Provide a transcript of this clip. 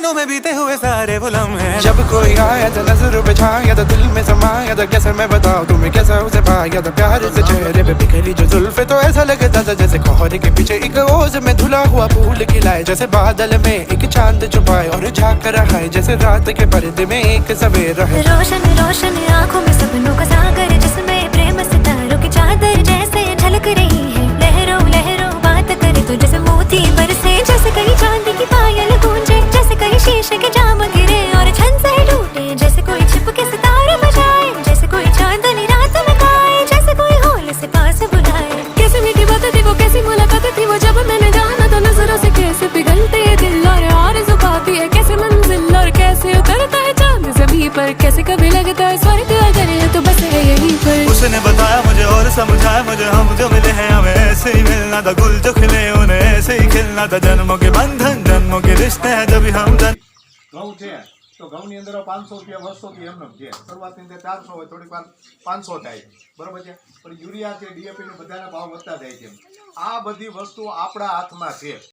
नैनों में बीते हुए सारे वो लम्हे। जब कोई आया था नजरों पे छाया था, दिल में समाया था, कैसे मैं बताऊं तुम्हें कैसा उसे पाया था। प्यार से चेहरे पे बिखरी जो जुल्फे, तो ऐसा लगता था जैसे कोहरे के पीछे एक ओस में धुला हुआ फूल खिलाए। जैसे बादल में एक चांद छुपाए और झांक रहा है, जैसे रात के पर्दे में एक सवेरा है। रोशन रोशन आंखों में सपनों का सागर, जिसमें प्रेम सितारों की चादर जैसे झलक रही है। लहरों लहरों बात करे तो जैसे मोती बरसे, जैसे कहीं चांदी की पायल गूंजे, जैसे कहीं शीशे के जाम गिरे और छन से टूटे। जैसे कोई छिप के सितारे बजाए, जैसे कोई चांदनी रात में गाए, जैसे कोई होल से पास बुलाए। कैसी मीठी बात थी वो, कैसी मुलाकात थी वो, जब मैंने जाना तो नजरों से कैसे पिघलते ये दिल और आरज़ू पाती है कैसे मंजिल, और कैसे उतरता है चांद ज़मीं पर, कैसे कभी लगता है स्वर्ग अगर है तो बस है यहीं पर। उसने बताया मुझे और समझाया मुझे, हम जो मिले हैं हमें ऐसे ही मिलना था। गुल जो खिले उन्हें ऐसे ही खिलना था। जन्मों के बंधन जन्मों के रिश्ते हैं जब हम ઘઉં છે તો ઘઉંની અંદર 500 રૂપિયા 200 થી એમનો છે, શરૂઆતની અંદર 400 હોય, થોડીક વાર 500 થાય, બરોબર છે। પણ યુરિયા છે, ડીએપી ને બધાના ભાવ વધતા જાય છે। આ બધી વસ્તુ આપણા હાથમાં છે।